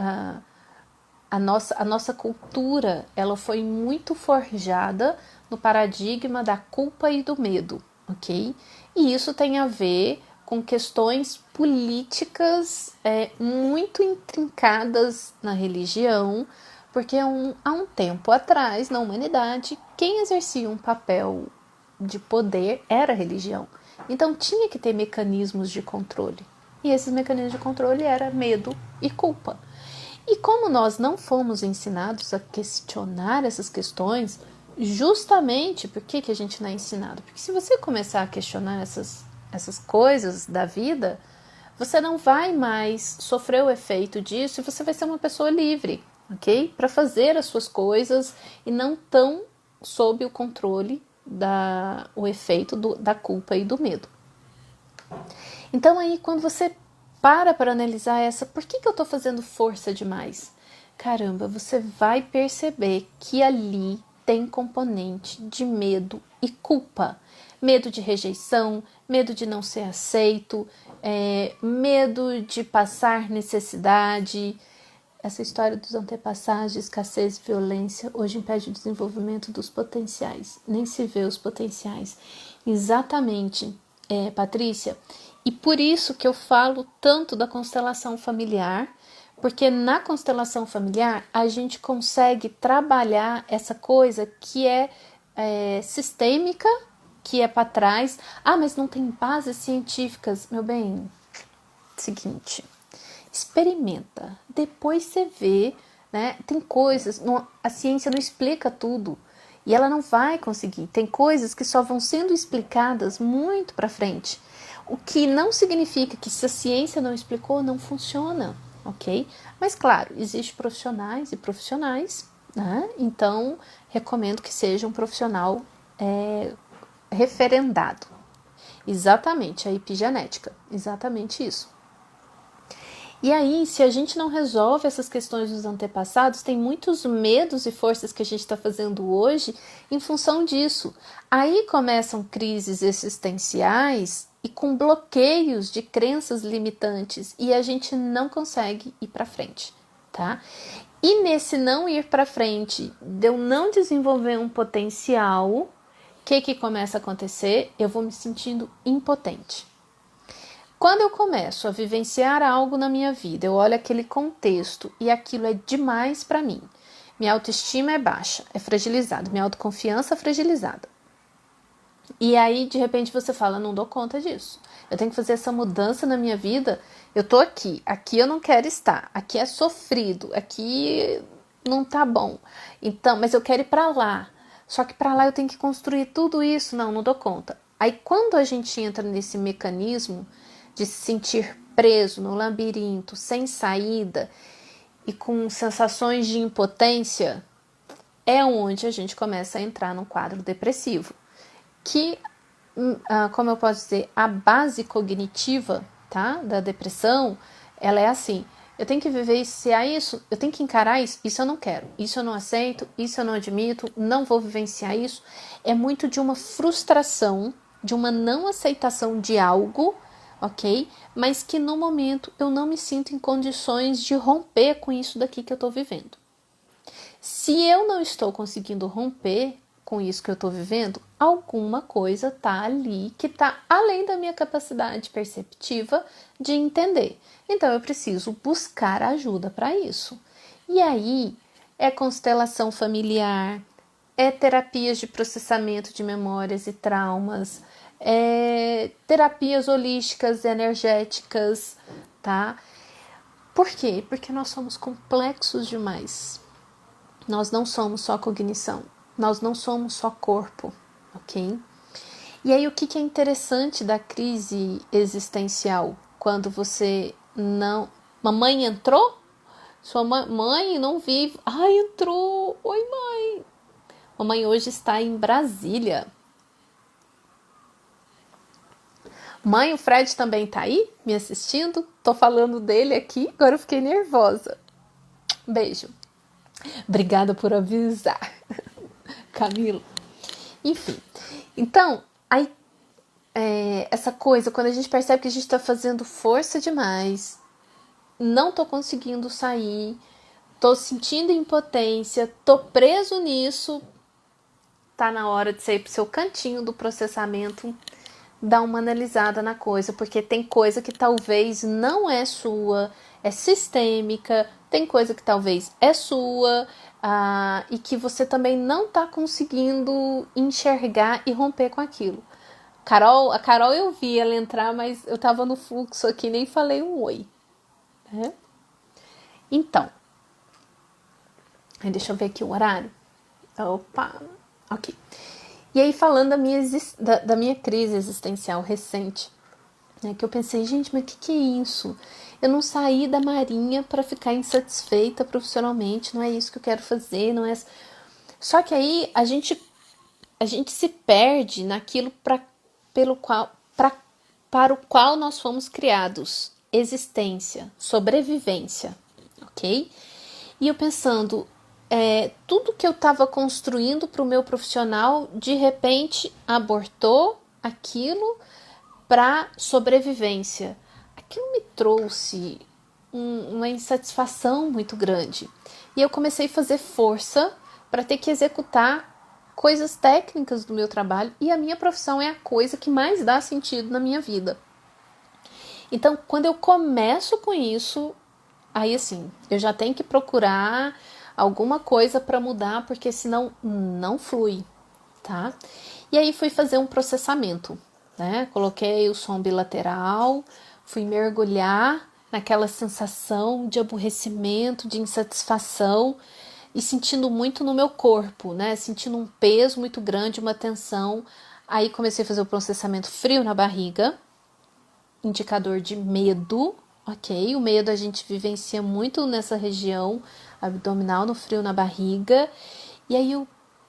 a nossa cultura, ela foi muito forjada no paradigma da culpa e do medo, ok? E isso tem a ver com questões políticas muito intrincadas na religião, porque há um tempo atrás, na humanidade, quem exercia um papel de poder era a religião. Então tinha que ter mecanismos de controle. E esses mecanismos de controle eram medo e culpa. E como nós não fomos ensinados a questionar essas questões, justamente por que a gente não é ensinado? Porque se você começar a questionar essas coisas da vida, você não vai mais sofrer o efeito disso e você vai ser uma pessoa livre, ok? Para fazer as suas coisas e não tão sob o controle o efeito da culpa e do medo. Então aí quando você para analisar por que eu estou fazendo força demais? Caramba, você vai perceber que ali tem componente de medo e culpa. Medo de rejeição, medo de não ser aceito, medo de passar necessidade. Essa história dos antepassados de escassez e violência hoje impede o desenvolvimento dos potenciais. Nem se vê os potenciais. Exatamente, Patrícia. E por isso que eu falo tanto da constelação familiar, porque na constelação familiar a gente consegue trabalhar essa coisa que é sistêmica, que é para trás. Ah, mas não tem bases científicas. Meu bem, seguinte, experimenta, depois você vê, né? Tem coisas, a ciência não explica tudo. E ela não vai conseguir. Tem coisas que só vão sendo explicadas muito para frente. O que não significa que se a ciência não explicou, não funciona, ok? Mas claro, existem profissionais e profissionais, né? Então, recomendo que seja um profissional referendado. Exatamente, a epigenética, exatamente isso. E aí, se a gente não resolve essas questões dos antepassados, tem muitos medos e forças que a gente está fazendo hoje em função disso. Aí começam crises existenciais e com bloqueios de crenças limitantes e a gente não consegue ir para frente, tá? E nesse não ir para frente, de eu não desenvolver um potencial, o que começa a acontecer? Eu vou me sentindo impotente. Quando eu começo a vivenciar algo na minha vida, eu olho aquele contexto e aquilo é demais para mim. Minha autoestima é baixa, é fragilizada, minha autoconfiança é fragilizada. E aí, de repente, você fala, não dou conta disso. Eu tenho que fazer essa mudança na minha vida. Eu tô aqui eu não quero estar, aqui é sofrido, aqui não tá bom. Então, mas eu quero ir para lá. Só que para lá eu tenho que construir tudo isso. Não dou conta. Aí, quando a gente entra nesse mecanismo de se sentir preso no labirinto, sem saída e com sensações de impotência, é onde a gente começa a entrar num quadro depressivo. Que, como eu posso dizer, a base cognitiva, tá, da depressão, ela é assim, eu tenho que vivenciar isso, eu tenho que encarar isso, isso eu não quero, isso eu não aceito, isso eu não admito, não vou vivenciar isso. É muito de uma frustração, de uma não aceitação de algo, ok? Mas que no momento eu não me sinto em condições de romper com isso daqui que eu tô vivendo. Se eu não estou conseguindo romper com isso que eu estou vivendo, alguma coisa tá ali que tá além da minha capacidade perceptiva de entender. Então eu preciso buscar ajuda para isso. E aí é constelação familiar, é terapias de processamento de memórias e traumas, é terapias holísticas, energéticas, tá? Por quê? Porque nós somos complexos demais. Nós não somos só cognição, nós não somos só corpo, ok? E aí o que é interessante da crise existencial? Quando você não... Mamãe entrou? Sua mãe não vive... Ai, entrou! Oi, mãe! Mamãe hoje está em Brasília. Mãe, o Fred também tá aí, me assistindo? Tô falando dele aqui, agora eu fiquei nervosa. Beijo. Obrigada por avisar, Camilo. Enfim, então, aí essa coisa, quando a gente percebe que a gente tá fazendo força demais, não tô conseguindo sair, tô sentindo impotência, tô preso nisso, tá na hora de sair pro seu cantinho do processamento, dar uma analisada na coisa, porque tem coisa que talvez não é sua, é sistêmica, tem coisa que talvez é sua, e que você também não tá conseguindo enxergar e romper com aquilo. A Carol eu vi ela entrar, mas eu tava no fluxo aqui, nem falei um oi. Né? Então, deixa eu ver aqui o horário. Opa, ok. E aí, falando da minha crise existencial recente, né, que eu pensei, gente, mas o que é isso? Eu não saí da Marinha para ficar insatisfeita profissionalmente, não é isso que eu quero fazer, não é. Só que aí a gente se perde naquilo para o qual nós fomos criados: existência, sobrevivência, ok? E eu pensando, tudo que eu estava construindo para o meu profissional, de repente abortou aquilo para sobrevivência. Aquilo me trouxe uma insatisfação muito grande. E eu comecei a fazer força para ter que executar coisas técnicas do meu trabalho, e a minha profissão é a coisa que mais dá sentido na minha vida. Então, quando eu começo com isso, aí assim, eu já tenho que procurar alguma coisa para mudar, porque senão não flui, tá? E aí fui fazer um processamento, né? Coloquei o som bilateral, fui mergulhar naquela sensação de aborrecimento, de insatisfação, e sentindo muito no meu corpo, né? Sentindo um peso muito grande, uma tensão. Aí comecei a fazer o processamento frio na barriga, indicador de medo, ok? O medo a gente vivencia muito nessa região abdominal, no frio na barriga. E aí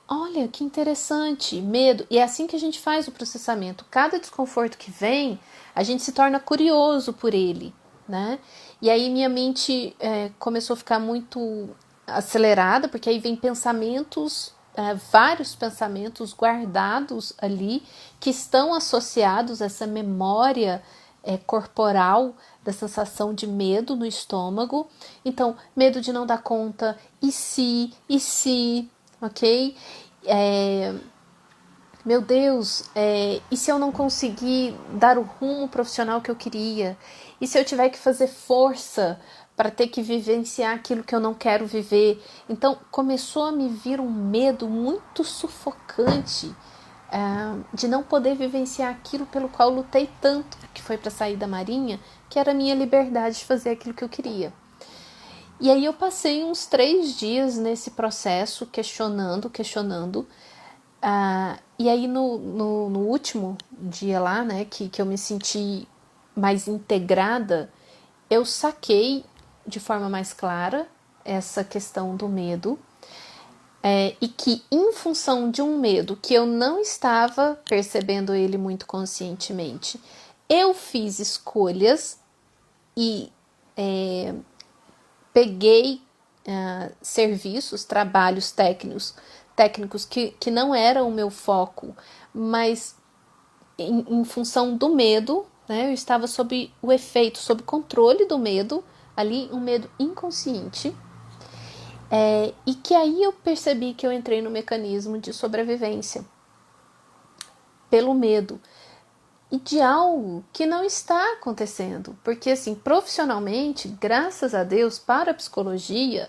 olha, que interessante, medo. E é assim que a gente faz o processamento. Cada desconforto que vem, a gente se torna curioso por ele, né? E aí minha mente começou a ficar muito acelerada, porque aí vem pensamentos, vários pensamentos guardados ali, que estão associados a essa memória corporal da sensação de medo no estômago. Então, medo de não dar conta, e se, ok? Meu Deus, e se eu não conseguir dar o rumo profissional que eu queria? E se eu tiver que fazer força para ter que vivenciar aquilo que eu não quero viver? Então começou a me vir um medo muito sufocante de não poder vivenciar aquilo pelo qual lutei tanto, que foi para sair da Marinha, que era a minha liberdade de fazer aquilo que eu queria. E aí eu passei uns 3 dias nesse processo, questionando. E aí no último dia lá, né, que eu me senti mais integrada, eu saquei de forma mais clara essa questão do medo, e que em função de um medo que eu não estava percebendo ele muito conscientemente, eu fiz escolhas e peguei serviços, trabalhos técnicos que não eram o meu foco, mas em função do medo, né, eu estava sob o efeito, sob controle do medo, ali um medo inconsciente, e que aí eu percebi que eu entrei no mecanismo de sobrevivência pelo medo e de algo que não está acontecendo, porque assim, profissionalmente, graças a Deus, para a psicologia,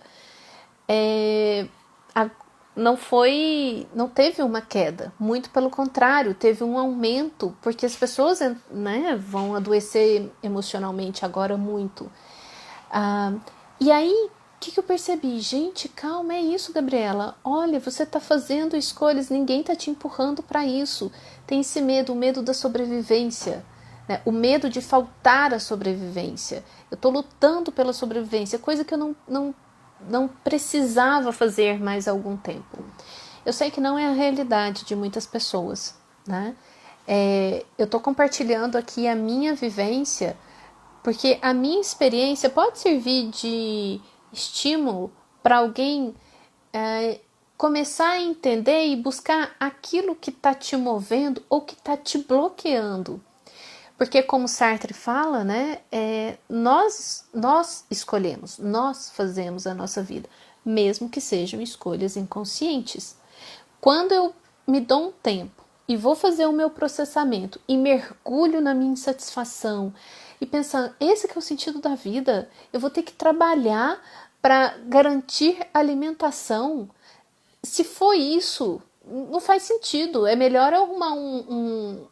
não teve uma queda, muito pelo contrário, teve um aumento, porque as pessoas, né, vão adoecer emocionalmente agora muito. E aí, o que eu percebi? Gente, calma, é isso, Gabriela. Olha, você está fazendo escolhas, ninguém está te empurrando para isso. Tem esse medo, o medo da sobrevivência, né? O medo de faltar a sobrevivência. Eu estou lutando pela sobrevivência, coisa que eu não precisava fazer mais há algum tempo. Eu sei que não é a realidade de muitas pessoas, né? Eu estou compartilhando aqui a minha vivência, porque a minha experiência pode servir de estímulo para alguém começar a entender e buscar aquilo que está te movendo ou que está te bloqueando. Porque como Sartre fala, né, nós escolhemos, nós fazemos a nossa vida, mesmo que sejam escolhas inconscientes. Quando eu me dou um tempo e vou fazer o meu processamento e mergulho na minha insatisfação e pensando, esse que é o sentido da vida, eu vou ter que trabalhar para garantir alimentação. Se for isso, não faz sentido. É melhor eu arrumar um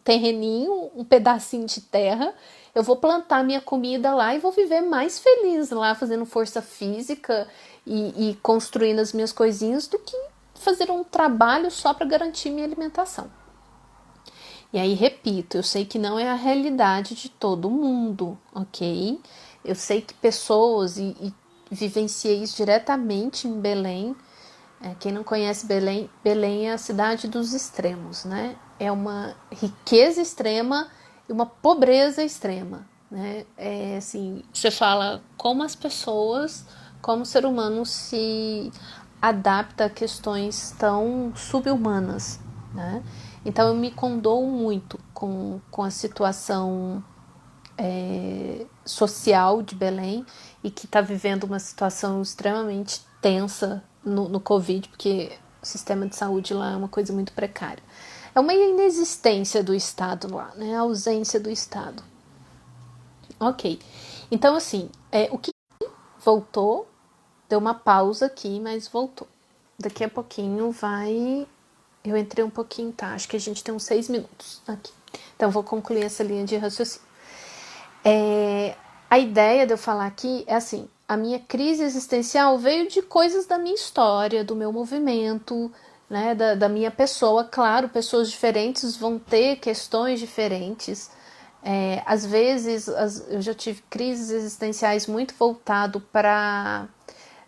terreninho, um pedacinho de terra, eu vou plantar minha comida lá e vou viver mais feliz lá, fazendo força física e construindo as minhas coisinhas, do que fazer um trabalho só para garantir minha alimentação. E aí, repito, eu sei que não é a realidade de todo mundo, ok? Eu sei que pessoas, e vivenciei isso diretamente em Belém. Quem não conhece Belém, Belém é a cidade dos extremos, né? É uma riqueza extrema e uma pobreza extrema, né? Assim, você fala como as pessoas, como o ser humano se adapta a questões tão subhumanas, né? Então eu me condoo muito com a situação social de Belém, e que está vivendo uma situação extremamente tensa no Covid, porque o sistema de saúde lá é uma coisa muito precária. É uma inexistência do Estado lá, né? A ausência do Estado. Ok. Então, assim, o que voltou, deu uma pausa aqui, mas voltou. Daqui a pouquinho vai. Eu entrei um pouquinho, tá? Acho que a gente tem uns 6 minutos aqui. Então, vou concluir essa linha de raciocínio. A ideia de eu falar aqui é assim: a minha crise existencial veio de coisas da minha história, do meu movimento, né, da minha pessoa. Claro, pessoas diferentes vão ter questões diferentes. Às vezes, eu já tive crises existenciais muito voltado para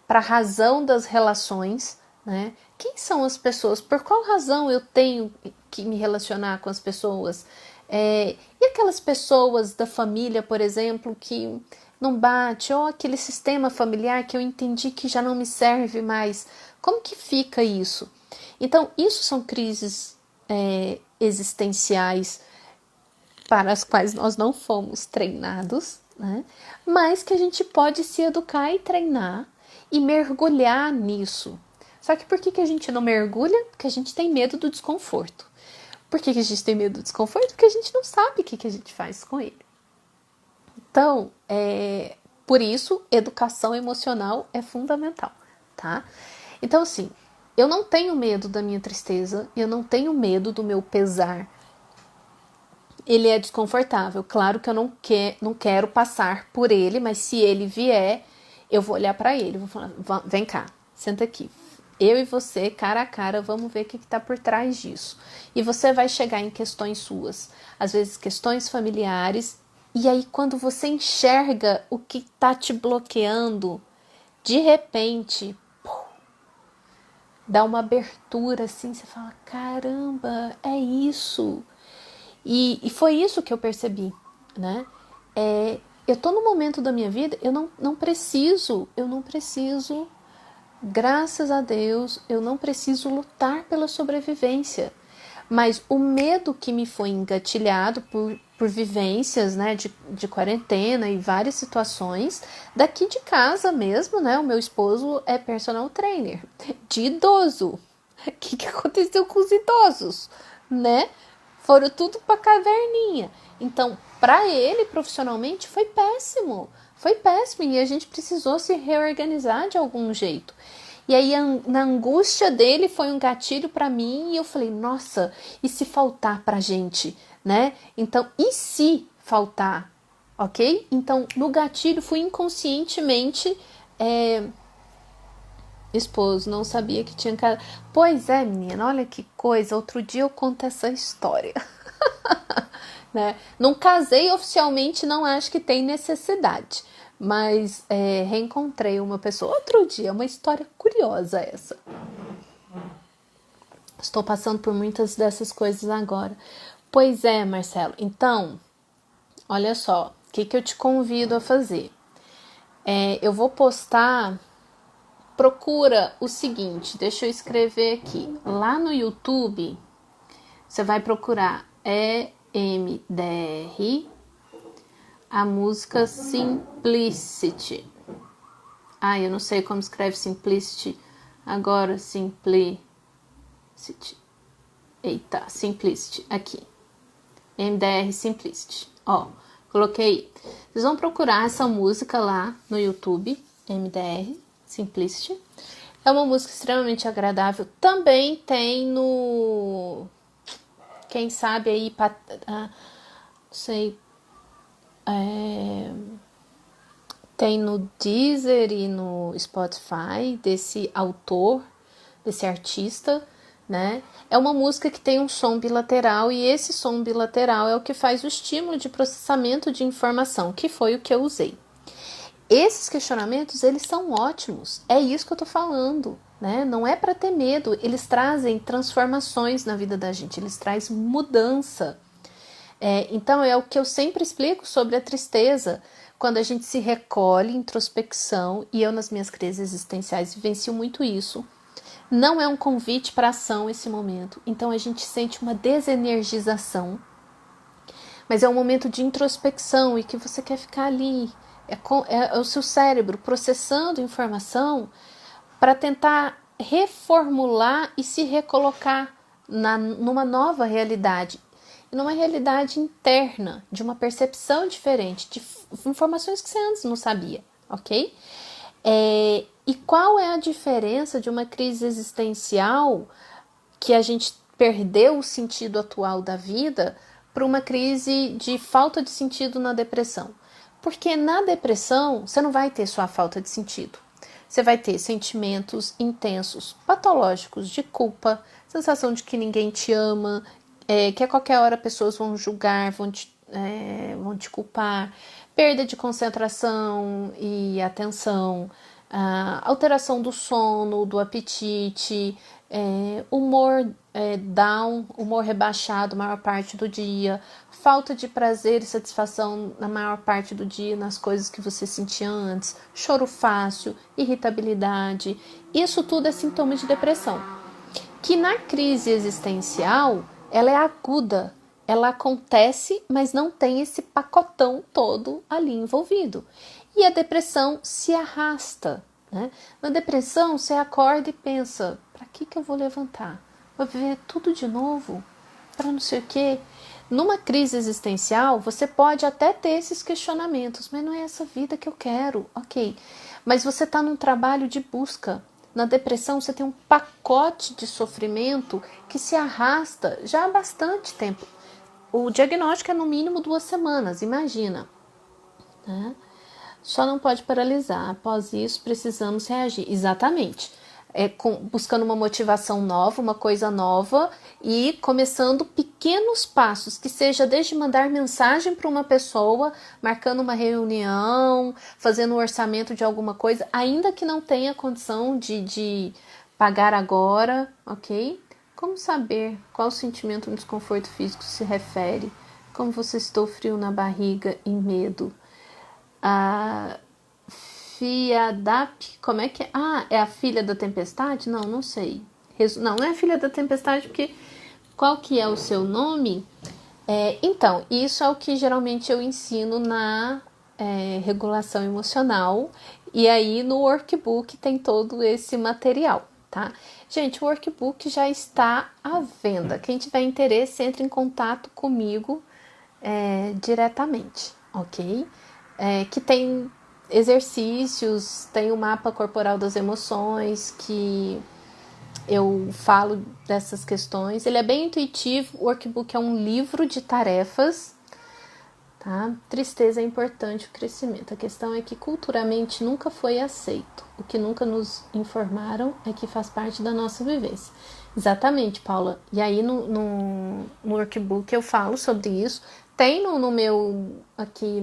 a razão das relações, né? Quem são as pessoas? Por qual razão eu tenho que me relacionar com as pessoas? E aquelas pessoas da família, por exemplo, que não bate, ou aquele sistema familiar que eu entendi que já não me serve mais. Como que fica isso? Então, isso são crises existenciais para as quais nós não fomos treinados, né? Mas que a gente pode se educar e treinar e mergulhar nisso. Só que por que a gente não mergulha? Porque a gente tem medo do desconforto. Por que a gente tem medo do desconforto? Porque a gente não sabe o que a gente faz com ele. Então, por isso, educação emocional é fundamental, tá? Então, assim, eu não tenho medo da minha tristeza, eu não tenho medo do meu pesar. Ele é desconfortável. Claro que eu não quero passar por ele, mas se ele vier, eu vou olhar para ele, vou falar, vem cá, senta aqui. Eu e você, cara a cara, vamos ver o que está por trás disso. E você vai chegar em questões suas, às vezes questões familiares, e aí quando você enxerga o que está te bloqueando, de repente, dá uma abertura assim, você fala, caramba, é isso. E foi isso que eu percebi, né? eu tô no momento da minha vida, eu não preciso, graças a Deus, eu não preciso lutar pela sobrevivência. Mas o medo que me foi engatilhado por vivências, né, de quarentena e várias situações, daqui de casa mesmo, né, o meu esposo é personal trainer de idoso. O que aconteceu com os idosos, né? Foram tudo pra caverninha. Então, para ele, profissionalmente, foi péssimo. Foi péssimo e a gente precisou se reorganizar de algum jeito. E aí, na angústia dele, foi um gatilho para mim e eu falei, nossa, e se faltar pra gente, né? Então, e se faltar, ok? Então, no gatilho, fui inconscientemente... Esposo, não sabia que tinha casa. Pois é, menina, olha que coisa. Outro dia eu conto essa história. Né? Não casei oficialmente, não acho que tem necessidade. Mas reencontrei uma pessoa outro dia. Uma história curiosa essa. Estou passando por muitas dessas coisas agora. Pois é, Marcelo. Então, olha só. O que eu te convido a fazer? Eu vou postar... Procura o seguinte, deixa eu escrever aqui. Lá no YouTube, você vai procurar EMDR, a música Simplicity. Eu não sei como escreve Simplicity. Agora, Simplicity. Eita, Simplicity, aqui. EMDR Simplicity. Ó, coloquei. Vocês vão procurar essa música lá no YouTube, EMDR Simplicity. É uma música extremamente agradável. Também tem no... Quem sabe aí... Não sei... Tem no Deezer e no Spotify desse autor, desse artista, né? É uma música que tem um som bilateral e esse som bilateral é o que faz o estímulo de processamento de informação, que foi o que eu usei. Esses questionamentos, eles são ótimos. É isso que eu tô falando, né? Não é para ter medo. Eles trazem transformações na vida da gente. Eles trazem mudança. Então, é o que eu sempre explico sobre a tristeza. Quando a gente se recolhe, introspecção, e eu nas minhas crises existenciais vivencio muito isso. Não é um convite para ação esse momento. Então, a gente sente uma desenergização. Mas é um momento de introspecção e que você quer ficar ali. É o seu cérebro processando informação para tentar reformular e se recolocar numa nova realidade. Numa realidade interna, de uma percepção diferente, de informações que você antes não sabia, ok? E qual é a diferença de uma crise existencial que a gente perdeu o sentido atual da vida para uma crise de falta de sentido na depressão? Porque na depressão, você não vai ter só a falta de sentido. Você vai ter sentimentos intensos, patológicos, de culpa, sensação de que ninguém te ama, que a qualquer hora pessoas vão julgar, vão te culpar, perda de concentração e atenção, alteração do sono, do apetite, humor down, humor rebaixado a maior parte do dia, falta de prazer e satisfação na maior parte do dia nas coisas que você sentia antes, choro fácil, irritabilidade. Isso tudo é sintoma de depressão. Que na crise existencial, ela é aguda, ela acontece, mas não tem esse pacotão todo ali envolvido. E a depressão se arrasta, né? Na depressão, você acorda e pensa, para que eu vou levantar? Vou viver tudo de novo? Para não sei o quê? Numa crise existencial, você pode até ter esses questionamentos, mas não é essa vida que eu quero, ok. Mas você está num trabalho de busca. Na depressão, você tem um pacote de sofrimento que se arrasta já há bastante tempo. O diagnóstico é no mínimo 2 semanas, imagina, né? Só não pode paralisar. Após isso, precisamos reagir. Exatamente. Buscando uma motivação nova, uma coisa nova e começando pequenos passos, que seja desde mandar mensagem para uma pessoa, marcando uma reunião, fazendo um orçamento de alguma coisa, ainda que não tenha condição de pagar agora, ok? Como saber qual sentimento de desconforto físico se refere? Como você estou frio na barriga e medo? A Fiadap, como é que é? Ah, é a filha da tempestade? Não, não sei. Não, não é a filha da tempestade, porque qual que é o seu nome? Então, isso é o que geralmente eu ensino na regulação emocional. E aí no workbook tem todo esse material, tá? Gente, o workbook já está à venda. Quem tiver interesse, entre em contato comigo diretamente, ok? Que tem exercícios, tem o mapa corporal das emoções, que eu falo dessas questões. Ele é bem intuitivo, o workbook é um livro de tarefas, tá? Tristeza é importante o crescimento. A questão é que culturalmente nunca foi aceito. O que nunca nos informaram é que faz parte da nossa vivência. Exatamente, Paula. E aí no workbook eu falo sobre isso. Tem no meu aqui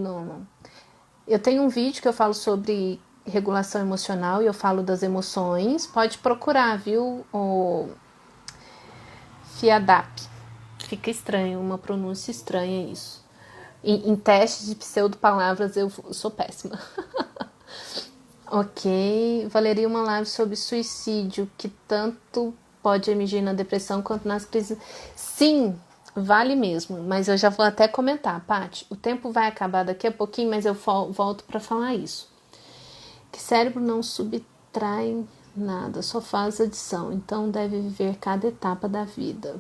eu tenho um vídeo que eu falo sobre regulação emocional e eu falo das emoções. Pode procurar, viu? O Fiadap. Fica estranho, uma pronúncia estranha isso. Em testes de pseudo-palavras eu sou péssima. Ok. Valeria uma live sobre suicídio, que tanto pode emergir na depressão quanto nas crises. Sim, vale mesmo. Mas eu já vou até comentar, Paty. O tempo vai acabar daqui a pouquinho, mas eu volto para falar isso. Que cérebro não subtrai nada, só faz adição. Então deve viver cada etapa da vida.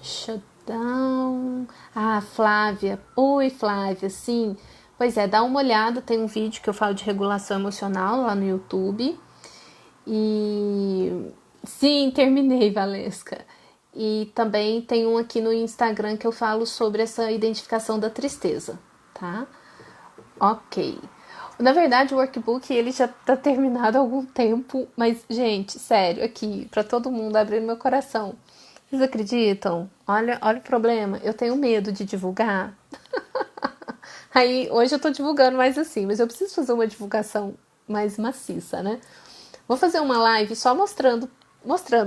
Shutdown. Ah, Flávia. Oi, Flávia. Sim. Pois é, dá uma olhada. Tem um vídeo que eu falo de regulação emocional lá no YouTube. E sim, terminei, Valesca. E também tem um aqui no Instagram que eu falo sobre essa identificação da tristeza, tá? Ok. Na verdade, o workbook ele já tá terminado há algum tempo, mas, gente, sério, aqui, pra todo mundo, abrindo meu coração. Vocês acreditam? Olha o problema. Eu tenho medo de divulgar. Aí, hoje eu tô divulgando mais assim, mas eu preciso fazer uma divulgação mais maciça, né? Vou fazer uma live só mostrando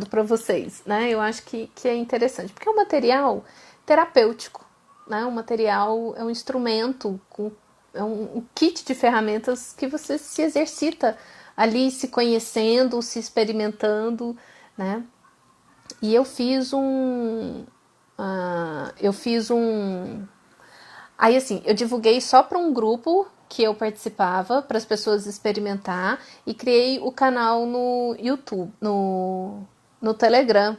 para vocês, né? Eu acho que é interessante, porque é um material terapêutico, né? O material é um instrumento, é um kit de ferramentas que você se exercita ali, se conhecendo, se experimentando, né? E eu fiz Aí, assim, eu divulguei só para um grupo que eu participava, para as pessoas experimentar, e criei o canal no YouTube, no Telegram,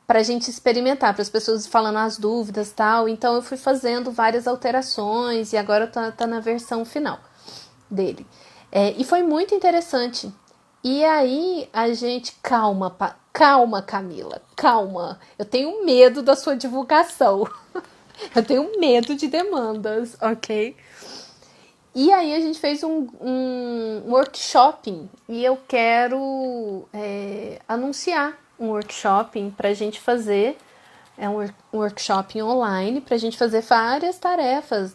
para a gente experimentar, para as pessoas falando as dúvidas e tal. Então, eu fui fazendo várias alterações e agora tá na versão final dele. E foi muito interessante. E aí, a gente... Calma, Camila, calma. Eu tenho medo da sua divulgação. Eu tenho medo de demandas, ok? E aí a gente fez um workshop e eu quero anunciar um workshop para a gente fazer. É um workshop online para a gente fazer várias tarefas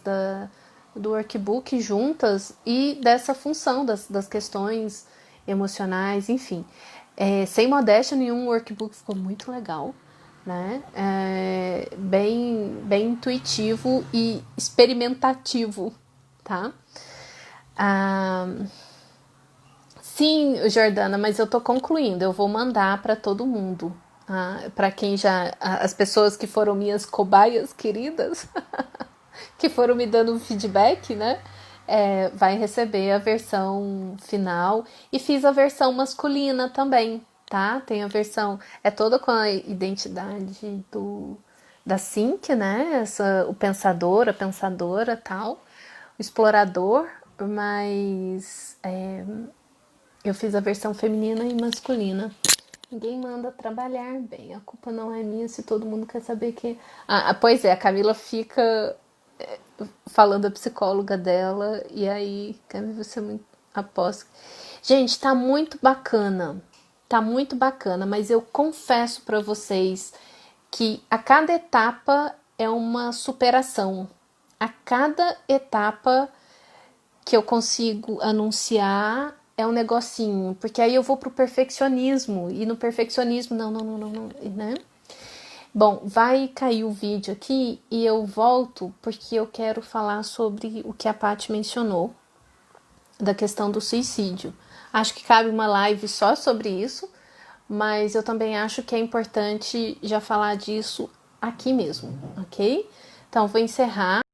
do workbook juntas e dessa função das questões emocionais, enfim. Sem modéstia nenhum, o workbook ficou muito legal. Né? Bem intuitivo e experimentativo, tá? Sim, Jordana, mas eu tô concluindo. Eu vou mandar para todo mundo, para quem as pessoas que foram minhas cobaias queridas, que foram me dando feedback, né? Vai receber a versão final e fiz a versão masculina também, tá? Tem a versão, toda com a identidade da Cinque, né? O pensador, a pensadora, tal, o explorador, mas eu fiz a versão feminina e masculina. Ninguém manda trabalhar bem, a culpa não é minha se todo mundo quer saber que... Pois é, a Camila fica falando da psicóloga dela, e aí, Camila, você muito aposta. Gente, tá muito bacana, mas eu confesso para vocês que a cada etapa é uma superação. A cada etapa que eu consigo anunciar é um negocinho, porque aí eu vou pro perfeccionismo, e no perfeccionismo, não, né? Bom, vai cair o vídeo aqui e eu volto porque eu quero falar sobre o que a Paty mencionou, da questão do suicídio. Acho que cabe uma live só sobre isso, mas eu também acho que é importante já falar disso aqui mesmo, ok? Então, vou encerrar.